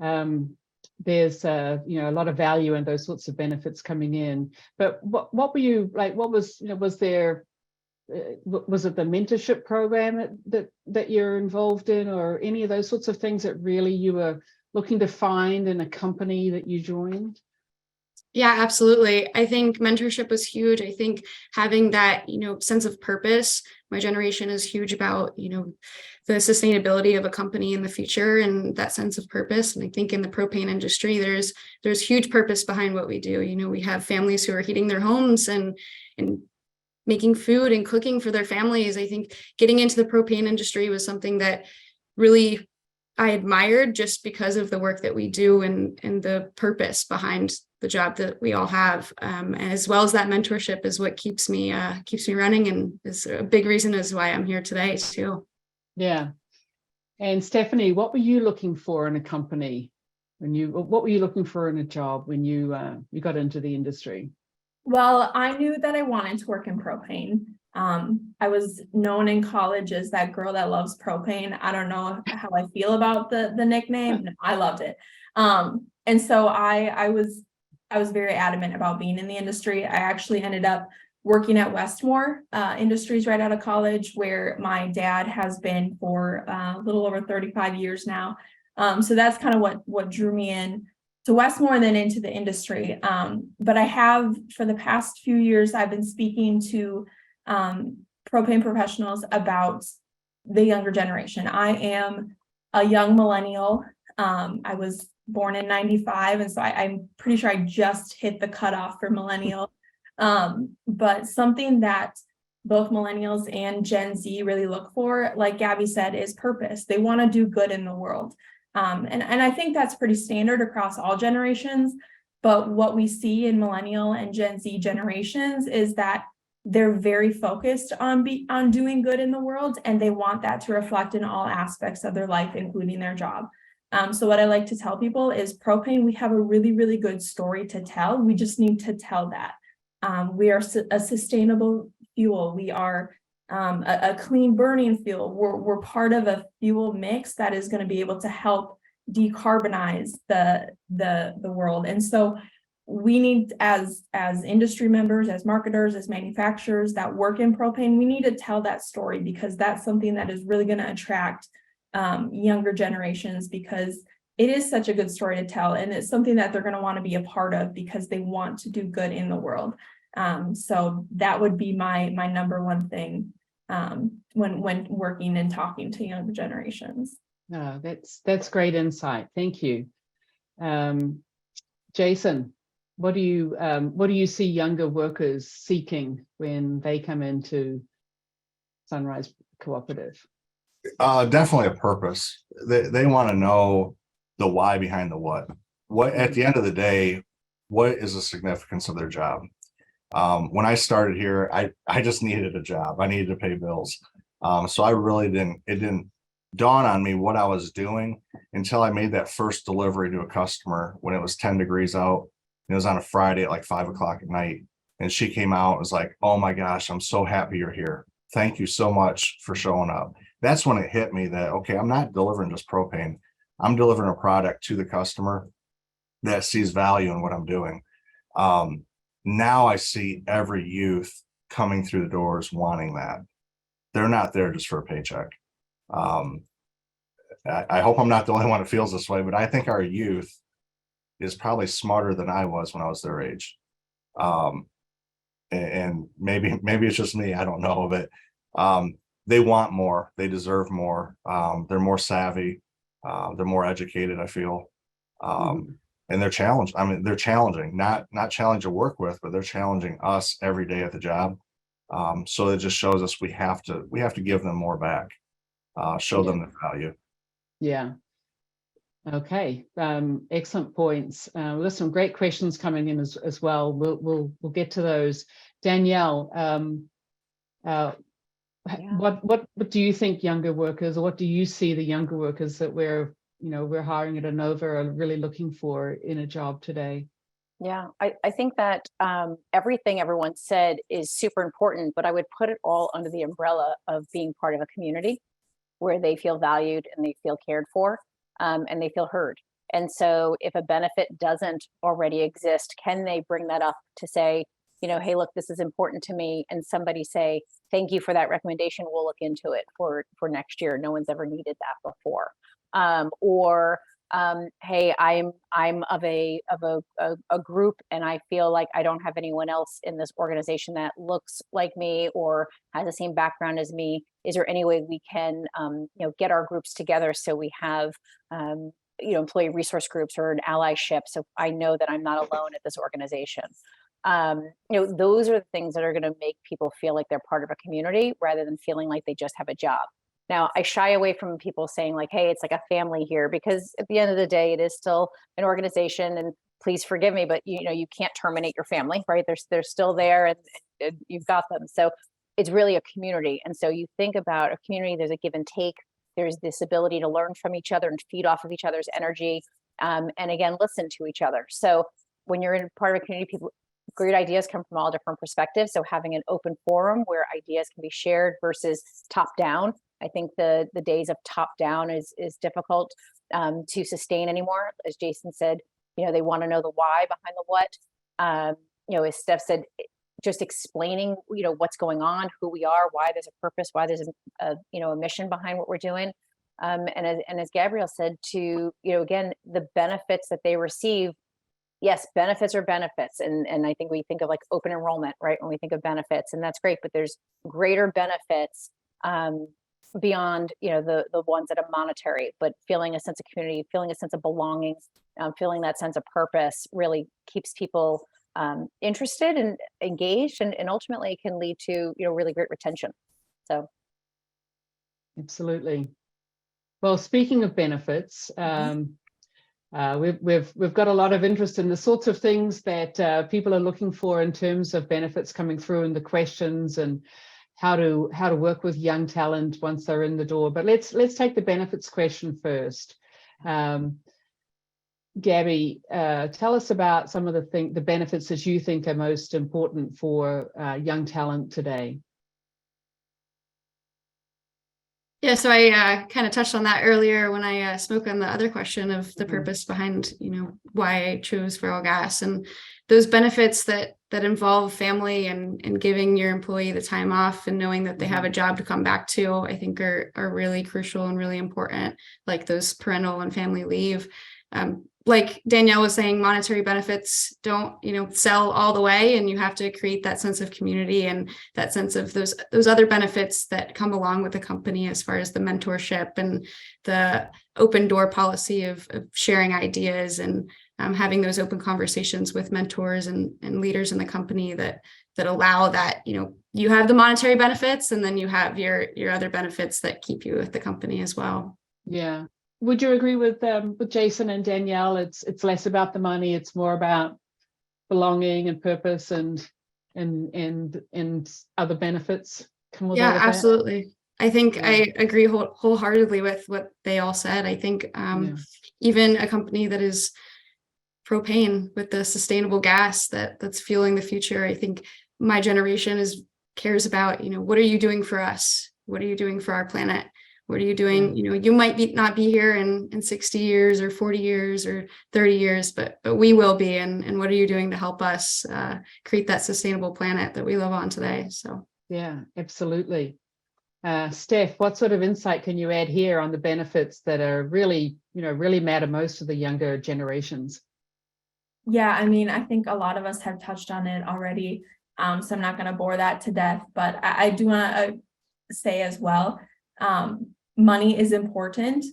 know, a lot of value in those sorts of benefits coming in. But what were you like? What was, you know, was there? Was it the mentorship program that you're involved in, or any of those sorts of things that really you were looking to find in a company that you joined? Yeah, absolutely. I think mentorship was huge. I think having that, you know, sense of purpose, my generation is huge about, you know, the sustainability of a company in the future and that sense of purpose. And I think in the propane industry, there's huge purpose behind what we do. You know, we have families who are heating their homes and making food and cooking for their families. I think getting into the propane industry was something that really I admired, just because of the work that we do and the purpose behind the job that we all have, as well as that mentorship is what keeps me running, and is a big reason as why I'm here today too. Yeah. And Stephanie, what were you looking for in a company what were you looking for in a job when you got into the industry? Well, I knew that I wanted to work in propane. I was known in college as that girl that loves propane. I don't know how I feel about the nickname. No, I loved it. And so I was very adamant about being in the industry. I actually ended up working at Westmore Industries right out of college, where my dad has been for a little over 35 years now. So that's kind of what drew me in to Westmore and then into the industry. But I have, for the past few years, I've been speaking to propane professionals about the younger generation. I am a young millennial. I was born in 95, and so I'm pretty sure I just hit the cutoff for millennial. But something that both millennials and Gen Z really look for, like Gabby said, is purpose. They want to do good in the world. And I think that's pretty standard across all generations. But what we see in millennial and Gen Z generations is that they're very focused on doing good in the world, and they want that to reflect in all aspects of their life, including their job. So what I like to tell people is propane, we have a really, really good story to tell. We just need to tell that. We are a sustainable fuel. We are a clean burning fuel. We're part of a fuel mix that is going to be able to help decarbonize the world. And so we need, as industry members, as marketers, as manufacturers that work in propane, we need to tell that story, because that's something that is really going to attract younger generations, because it is such a good story to tell, and it's something that they're going to want to be a part of because they want to do good in the world. So that would be my number one thing when working and talking to younger generations. Oh, that's great insight. Thank you. Jason, what do you see younger workers seeking when they come into Sunrise Cooperative? Definitely a purpose. They want to know the why behind the what. What at the end of the day, what is the significance of their job? When I started here, I just needed a job. I needed to pay bills. So I really didn't dawn on me what I was doing until I made that first delivery to a customer when it was 10 degrees out. It was on a Friday at like 5 o'clock at night. And she came out and was like, oh my gosh, I'm so happy you're here. Thank you so much for showing up. That's when it hit me that, okay, I'm not delivering just propane. I'm delivering a product to the customer that sees value in what I'm doing. Now I see every youth coming through the doors wanting that. They're not there just for a paycheck. I hope I'm not the only one that feels this way, but I think our youth is probably smarter than I was when I was their age. And maybe it's just me, I don't know, but they want more, they deserve more. They're more savvy, they're more educated, I feel. And they're challenged. I mean, they're challenging, not challenging to work with, but they're challenging us every day at the job. So it just shows us we have to give them more back, show them the value. Yeah. Okay. Excellent points. There's some great questions coming in as well. We'll get to those. Danielle, what do you think younger workers, or what do you see the younger workers that we're hiring at Inova are really looking for in a job today? Yeah, I think that everything everyone said is super important, but I would put it all under the umbrella of being part of a community where they feel valued and they feel cared for, and they feel heard. And so if a benefit doesn't already exist, can they bring that up to say, hey, look, this is important to me, and somebody say, thank you for that recommendation, we'll look into it for next year. No one's ever needed that before. Or hey, I'm of a group, and I feel like I don't have anyone else in this organization that looks like me or has the same background as me. Is there any way we can get our groups together so we have employee resource groups or an allyship, so I know that I'm not alone at this organization? Those are the things that are going to make people feel like they're part of a community rather than feeling like they just have a job. Now, I shy away from people saying like, hey, it's like a family here, because at the end of the day, it is still an organization, and please forgive me, but you can't terminate your family, right? They're still there, and you've got them. So it's really a community. And so you think about a community, there's a give and take. There's this ability to learn from each other and feed off of each other's energy. And again, listen to each other. So when you're in part of a community, great ideas come from all different perspectives. So having an open forum where ideas can be shared versus top down. I think the days of top down is difficult to sustain anymore. As Jason said, they want to know the why behind the what. As Steph said, just explaining, what's going on, who we are, why there's a purpose, why there's a mission behind what we're doing. And as Gabrielle said, to, again, the benefits that they receive. Yes, benefits are benefits. And I think we think of like open enrollment, right? When we think of benefits, and that's great, but there's greater benefits beyond, the ones that are monetary, but feeling a sense of community, feeling a sense of belonging, feeling that sense of purpose really keeps people interested and engaged, and ultimately it can lead to, really great retention. So. Absolutely. Well, speaking of benefits, we've got a lot of interest in the sorts of things that people are looking for in terms of benefits coming through in the questions, and how to work with young talent once they're in the door. But let's take the benefits question first. Gabby, tell us about some of the benefits that you think are most important for young talent today. Yeah, so I kind of touched on that earlier when I spoke on the other question of the purpose behind, why I chose Feral Gas, and those benefits that involve family and giving your employee the time off and knowing that they have a job to come back to, I think are really crucial and really important, like those parental and family leave. Like Danielle was saying, monetary benefits don't, sell all the way, and you have to create that sense of community and that sense of those other benefits that come along with the company, as far as the mentorship and the open door policy of sharing ideas and having those open conversations with mentors and leaders in the company that allow that, you have the monetary benefits, and then you have your other benefits that keep you with the company as well. Yeah. Would you agree with Jason and Danielle? It's less about the money, it's more about belonging and purpose and other benefits come with that? Absolutely. I think I agree wholeheartedly with what they all said. I think even a company that is propane, with the sustainable gas that's fueling the future. I think my generation cares about, what are you doing for us? What are you doing for our planet? What are you doing? You might not be here in 60 years or 40 years or 30 years, but we will be. And what are you doing to help us create that sustainable planet that we live on today? So yeah, absolutely. Steph, what sort of insight can you add here on the benefits that are really matter most to the younger generations? Yeah, I mean, I think a lot of us have touched on it already, so I'm not going to bore that to death, but I do want to say as well, money is important.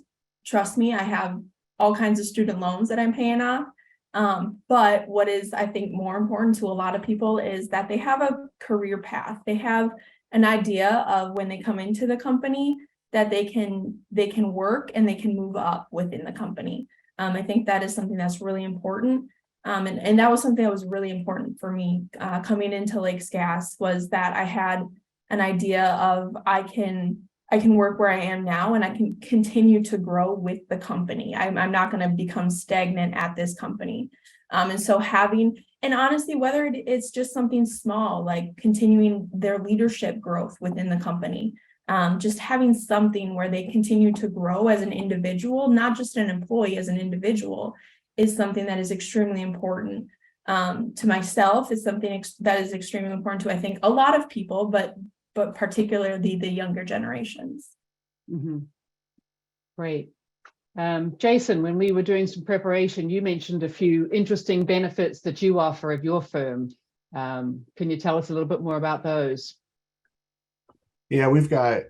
Trust me, I have all kinds of student loans that I'm paying off. But what is, I think, more important to a lot of people is that they have a career path. They have an idea of when they come into the company that they can work and they can move up within the company. I think that is something that's really important. And that was something that was really important for me coming into Lakes Gas, was that I had an idea of I can work where I am now and I can continue to grow with the company. I'm not going to become stagnant at this company. And so and honestly, whether it's just something small, like continuing their leadership growth within the company, just having something where they continue to grow as an individual, not just an employee, as an individual, is something that is extremely important to myself. Is something that is extremely important to, I think, a lot of people, but particularly the younger generations. Mm-hmm. Great. Jason, when we were doing some preparation, you mentioned a few interesting benefits that you offer at your firm. Can you tell us a little bit more about those? Yeah, we've got,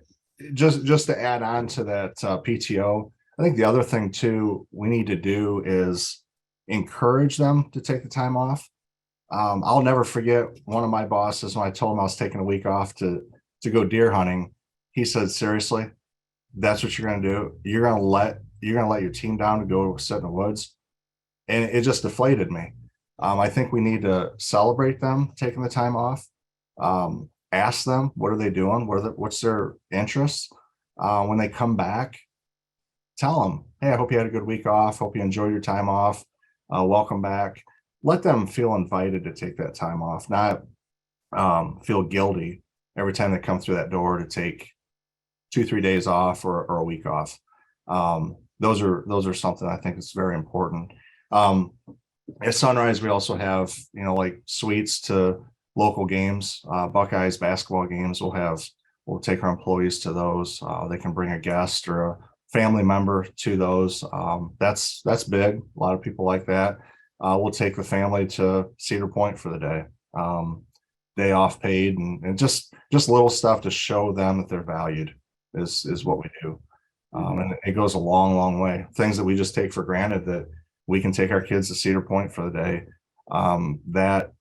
just to add on to that PTO, I think the other thing too we need to do is encourage them to take the time off. I'll never forget one of my bosses, when I told him I was taking a week off to go deer hunting. He said, "Seriously, that's what you're going to do? You're going to let your team down to go sit in the woods?" And it just deflated me. I think we need to celebrate them taking the time off. Ask them, what are they doing? What's their interests? When they come back, tell them, "Hey, I hope you had a good week off. Hope you enjoyed your time off. Welcome back." Let them feel invited to take that time off, not feel guilty every time they come through that door to take 2-3 days off or a week off. Those are something I think is very important. At Sunrise, we also have, like suites to local games, Buckeyes basketball games. We'll take our employees to those. They can bring a guest or a family member to those. That's big. A lot of people like that. We'll take the family to Cedar Point for the day, day off paid, and just little stuff to show them that they're valued is what we do. And it goes a long, long way. Things that we just take for granted, that we can take our kids to Cedar Point for the day. That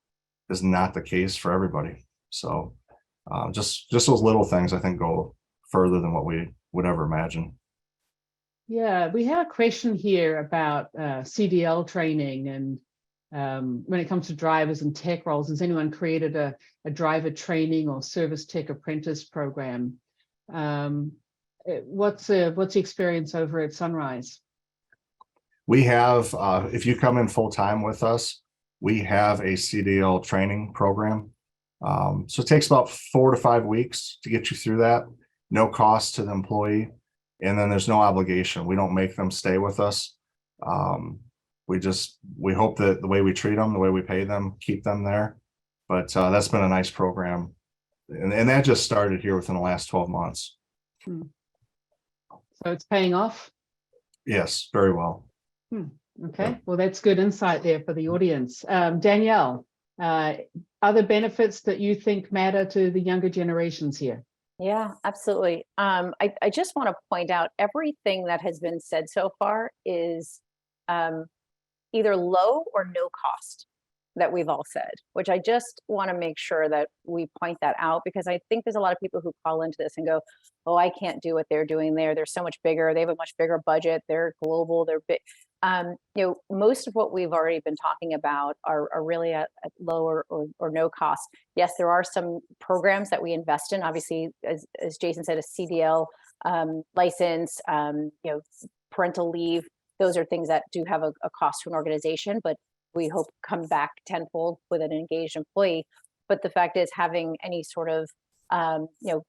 is not the case for everybody. So just those little things, I think, go further than what we would ever imagine. Yeah, we have a question here about CDL training, and when it comes to drivers and tech roles, has anyone created a driver training or service tech apprentice program? What's the experience over at Sunrise? We have, if you come in full time with us, we have a CDL training program. So it takes about 4 to 5 weeks to get you through that. No cost to the employee. And then there's no obligation. We don't make them stay with us. We hope that the way we treat them, the way we pay them, keep them there. But that's been a nice program. And that just started here within the last 12 months. So it's paying off? Yes, very well. Okay, well, that's good insight there for the audience. Danielle, other benefits that you think matter to the younger generations here? Yeah, absolutely. I just want to point out, everything that has been said so far is either low or no cost, that we've all said, which I just want to make sure that we point that out, because I think there's a lot of people who call into this and go, "Oh, I can't do what they're doing there. They're so much bigger. They have a much bigger budget. They're global. They're big." Most of what we've already been talking about are really at lower or no cost. Yes, there are some programs that we invest in. Obviously, as Jason said, a CDL license, parental leave. Those are things that do have a cost to an organization, but we hope come back tenfold with an engaged employee. But the fact is, having any sort of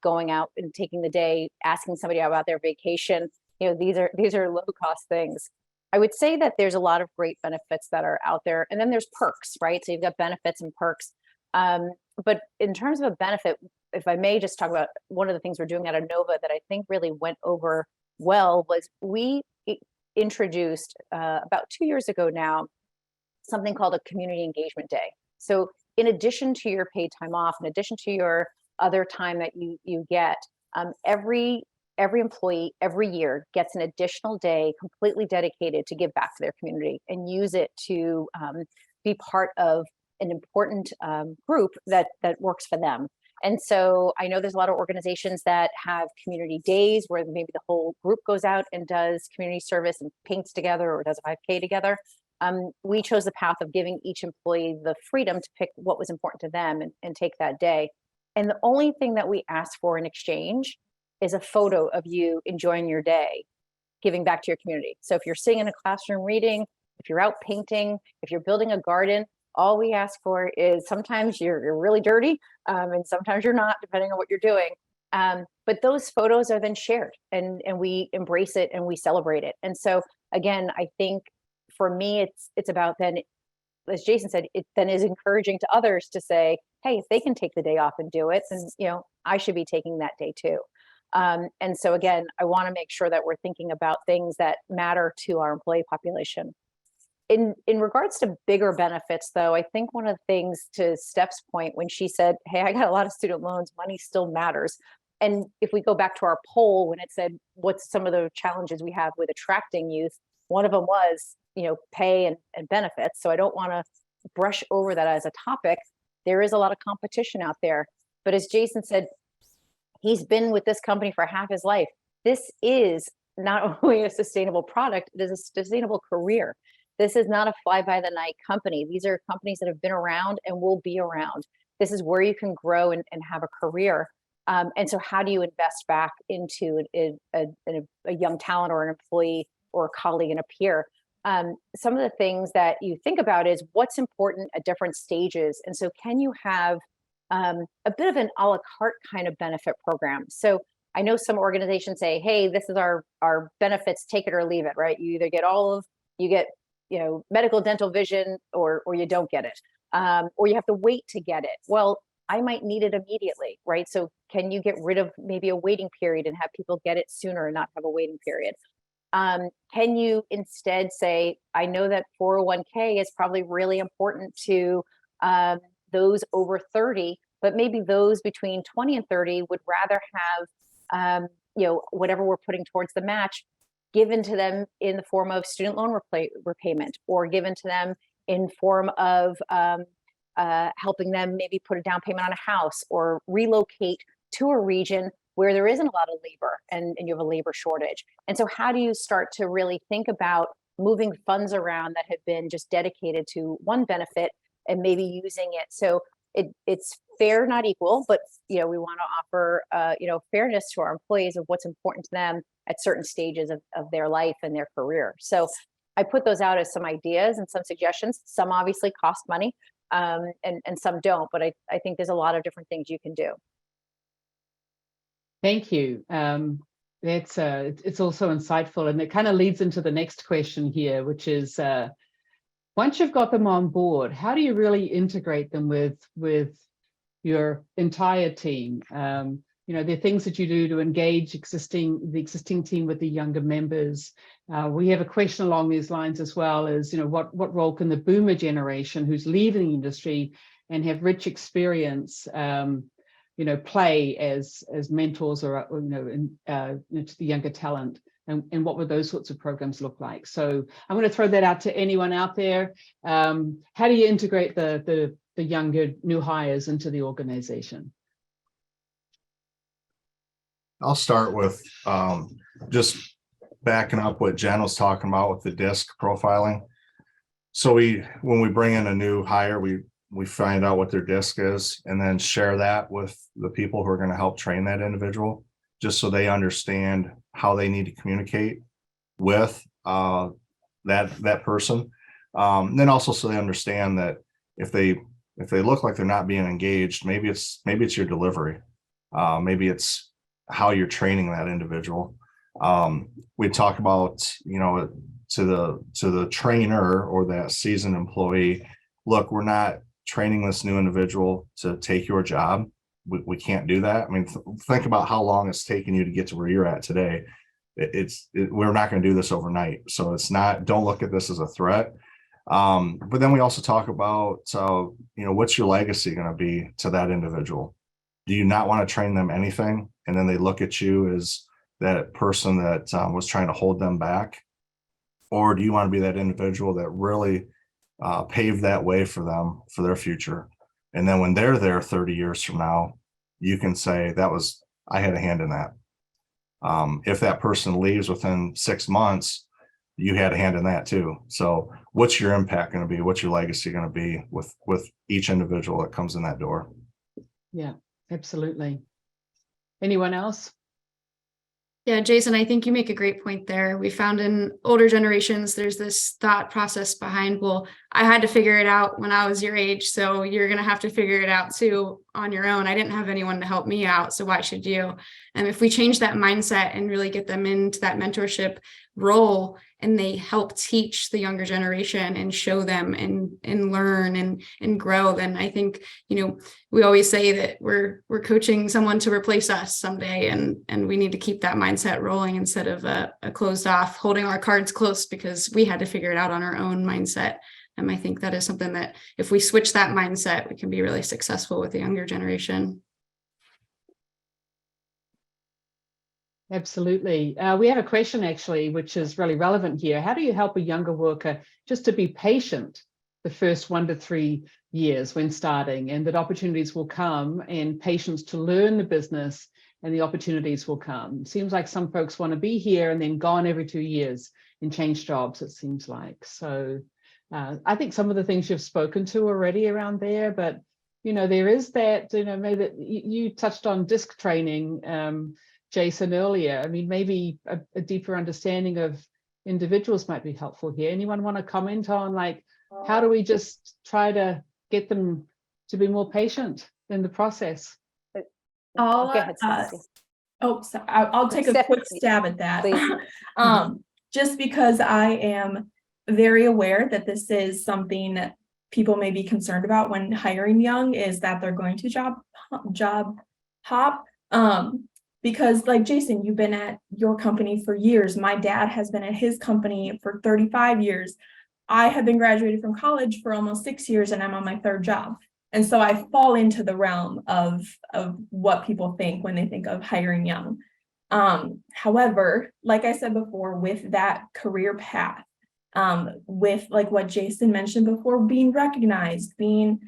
going out and taking the day, asking somebody about their vacation, these are low cost things. I would say that there's a lot of great benefits that are out there, and then there's perks, right? So you've got benefits and perks. But in terms of a benefit, if I may just talk about one of the things we're doing at Nova that I think really went over well, was we introduced about 2 years ago now something called a community engagement day. So in addition to your paid time off, in addition to your other time that you get, every employee every year gets an additional day completely dedicated to give back to their community and use it to be part of an important group that works for them. And so I know there's a lot of organizations that have community days where maybe the whole group goes out and does community service and paints together or does a 5K together. We chose the path of giving each employee the freedom to pick what was important to them and take that day. And the only thing that we asked for in exchange is a photo of you enjoying your day, giving back to your community. So if you're sitting in a classroom reading, if you're out painting, if you're building a garden, all we ask for is sometimes you're really dirty and sometimes you're not, depending on what you're doing. But those photos are then shared and we embrace it and we celebrate it. And so again, I think for me, it's about then, as Jason said, it then is encouraging to others to say, hey, if they can take the day off and do it, then I should be taking that day too. And so again, I want to make sure that we're thinking about things that matter to our employee population. In regards to bigger benefits, though, I think one of the things, to Steph's point, when she said, hey, I got a lot of student loans, money still matters. And if we go back to our poll, when it said, what's some of the challenges we have with attracting youth, one of them was, pay and benefits. So I don't want to brush over that as a topic. There is a lot of competition out there. But as Jason said, he's been with this company for half his life. This is not only a sustainable product, it is a sustainable career. This is not a fly-by-the-night company. These are companies that have been around and will be around. This is where you can grow and have a career. And so how do you invest back into a young talent or an employee or a colleague and a peer? Some of the things that you think about is what's important at different stages. And so can you have a bit of an a la carte kind of benefit program? So I know some organizations say, hey, this is our benefits, take it or leave it, right? You either get you get medical, dental, vision, or you don't get it, or you have to wait to get it. Well, I might need it immediately, right? So can you get rid of maybe a waiting period and have people get it sooner and not have a waiting period? Can you instead say, I know that 401k is probably really important to those over 30, but maybe those between 20 and 30 would rather have, whatever we're putting towards the match given to them in the form of student loan repayment, or given to them in form of helping them maybe put a down payment on a house or relocate to a region where there isn't a lot of labor and you have a labor shortage. And so how do you start to really think about moving funds around that have been just dedicated to one benefit and maybe using it? So it's fair, not equal, but we want to offer fairness to our employees of what's important to them at certain stages of their life and their career. So I put those out as some ideas and some suggestions. Some obviously cost money and some don't, but I think there's a lot of different things you can do. Thank you. It's also insightful, and it kind of leads into the next question here, which is, once you've got them on board, how do you really integrate them with your entire team? There are things that you do to engage the existing team with the younger members. We have a question along these lines as well as, what role can the boomer generation who's leaving the industry and have rich experience play as mentors or to the younger talent, and what would those sorts of programs look like? So I'm going to throw that out to anyone out there. How do you integrate the younger new hires into the organization? I'll start with just backing up what Jen was talking about with the DISC profiling. So when we bring in a new hire, we find out what their DISC is and then share that with the people who are going to help train that individual, just so they understand how they need to communicate with that person. Then also so they understand that if they look like they're not being engaged, maybe it's your delivery, maybe it's how you're training that individual. We talk about, to the trainer or that seasoned employee, look, we're not training this new individual to take your job. We can't do that. I mean, think about how long it's taken you to get to where you're at today. We're not going to do this overnight. So don't look at this as a threat. But then we also talk about, what's your legacy going to be to that individual? Do you not want to train them anything? And then they look at you as that person that was trying to hold them back? Or do you want to be that individual that really paved that way for them, for their future? And then when they're there 30 years from now, you can say, I had a hand in that. If that person leaves within 6 months, you had a hand in that too. So what's your impact going to be? What's your legacy going to be with each individual that comes in that door? Yeah, absolutely. Anyone else? Yeah, Jason, I think you make a great point there. We found in older generations, there's this thought process behind, well, I had to figure it out when I was your age, so you're going to have to figure it out too on your own. I didn't have anyone to help me out, so why should you? And if we change that mindset and really get them into that mentorship role, and they help teach the younger generation and show them and learn and grow, then I think, we always say that we're coaching someone to replace us someday, and we need to keep that mindset rolling instead of a closed off, holding our cards close because we had to figure it out on our own mindset. And I think that is something that if we switch that mindset, we can be really successful with the younger generation. Absolutely. We have a question actually, which is really relevant here. How do you help a younger worker just to be patient the first 1 to 3 years when starting, and that opportunities will come, and patience to learn the business and the opportunities will come? Seems like some folks want to be here and then gone every 2 years and change jobs, it seems like. So I think some of the things you've spoken to already around there, but there is that, maybe you touched on disc training, Jason, earlier. I mean, maybe a deeper understanding of individuals might be helpful here. Anyone want to comment on, like, how do we just try to get them to be more patient in the process? Go ahead, Stephanie. I'll take a quick stab at that. Just because I am very aware that this is something that people may be concerned about when hiring young, is that they're going to job hop. Because like Jason, you've been at your company for years. My dad has been at his company for 35 years. I have been graduated from college for almost 6 years, and I'm on my 3rd job. And so I fall into the realm of what people think when they think of hiring young. However, like I said before, with that career path, with like what Jason mentioned before, being recognized, being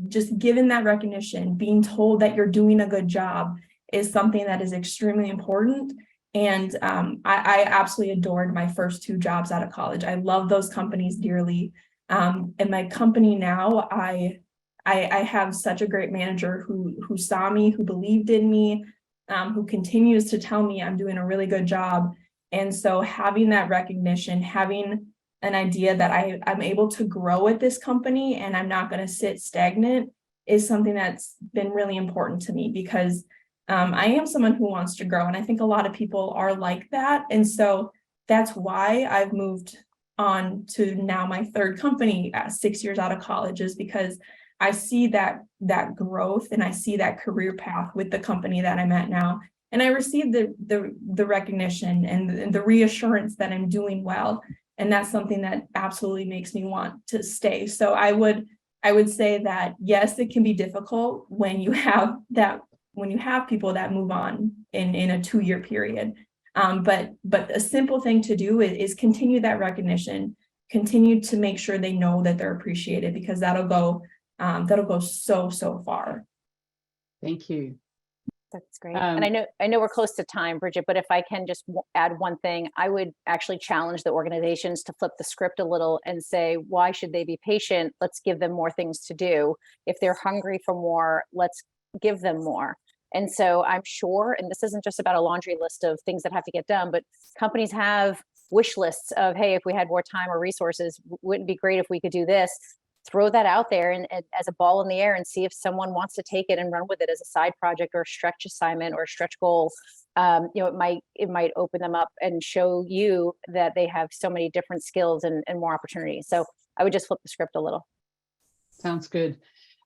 just given that recognition, being told that you're doing a good job is something that is extremely important. And I absolutely adored my first 2 jobs out of college. I love those companies dearly. In my company now, I have such a great manager who saw me, who believed in me, who continues to tell me I'm doing a really good job. And so having that recognition, having an idea that I'm able to grow at this company and I'm not going to sit stagnant is something that's been really important to me, because I am someone who wants to grow. And I think a lot of people are like that. And so that's why I've moved on to now my 3rd company at 6 years out of college, is because I see that growth and I see that career path with the company that I'm at now. And I receive the recognition and the reassurance that I'm doing well. And that's something that absolutely makes me want to stay. So I would say that, yes, it can be difficult when you have people that move on in a 2-year period. But a simple thing to do is continue that recognition, continue to make sure they know that they're appreciated, because that'll go so far. Thank you. That's great. And I know we're close to time, Bridget, but if I can just add one thing, I would actually challenge the organizations to flip the script a little and say, why should they be patient? Let's give them more things to do. If they're hungry for more, let's give them more. And so I'm sure, and this isn't just about a laundry list of things that have to get done, but companies have wish lists of, hey, if we had more time or resources, wouldn't it be great if we could do this? Throw that out there and as a ball in the air and see if someone wants to take it and run with it as a side project or a stretch assignment or a stretch goal. It might open them up and show you that they have so many different skills and more opportunities. So I would just flip the script a little. Sounds good.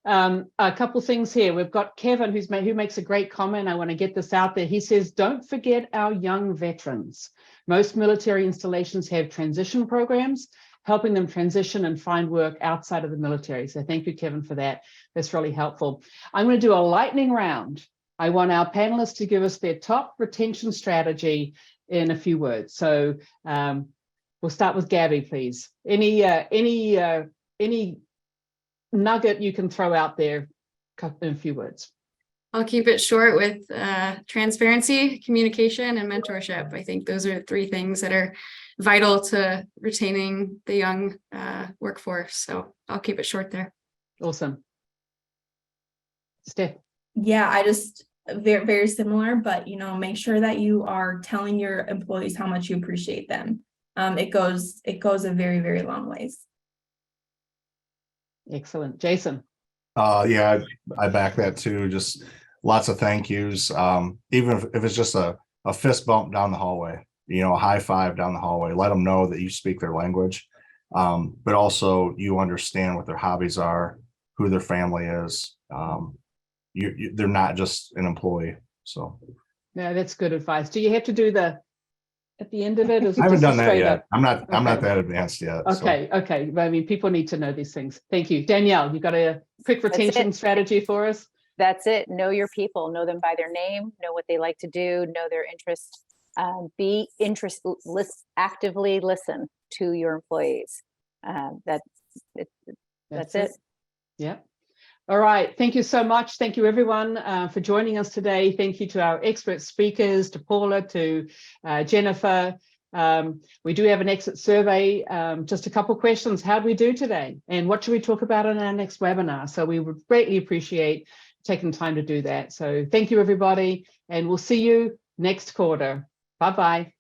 A couple things here. We've got Kevin who makes a great comment. I want to get this out there. He says, don't forget our young veterans. Most military installations have transition programs, helping them transition and find work outside of the military. So thank you, Kevin, for that. That's really helpful. I'm going to do a lightning round. I want our panelists to give us their top retention strategy in a few words. So we'll start with Gabby, please. Any nugget you can throw out there in a few words? I'll keep it short with transparency, communication, and mentorship. I think those are three things that are vital to retaining the young workforce. So I'll keep it short there. Awesome. Steph. Yeah, I just very, very similar, but make sure that you are telling your employees how much you appreciate them. It goes a very, very long ways. Excellent. Jason. Yeah, I back that too. Just lots of thank yous. Even if it's just a fist bump down the hallway, a high five down the hallway, let them know that you speak their language. But also you understand what their hobbies are, who their family is. They're not just an employee. So Yeah, that's good advice. Do you have to do at the end of it? I haven't done that yet. Up? I'm not Okay. that advanced yet. Okay. So. Okay. I mean, people need to know these things. Thank you. Danielle, you got a quick retention strategy for us? That's it. Know your people, know them by their name, know what they like to do, know their interests. Be interested, actively listen to your employees. That's it. Yeah. All right. Thank you so much. Thank you, everyone, for joining us today. Thank you to our expert speakers, to Paula, to Jennifer. We do have an exit survey. Just a couple questions. How did we do today? And what should we talk about in our next webinar? So we would greatly appreciate taking time to do that. So thank you, everybody. And we'll see you next quarter. Bye-bye.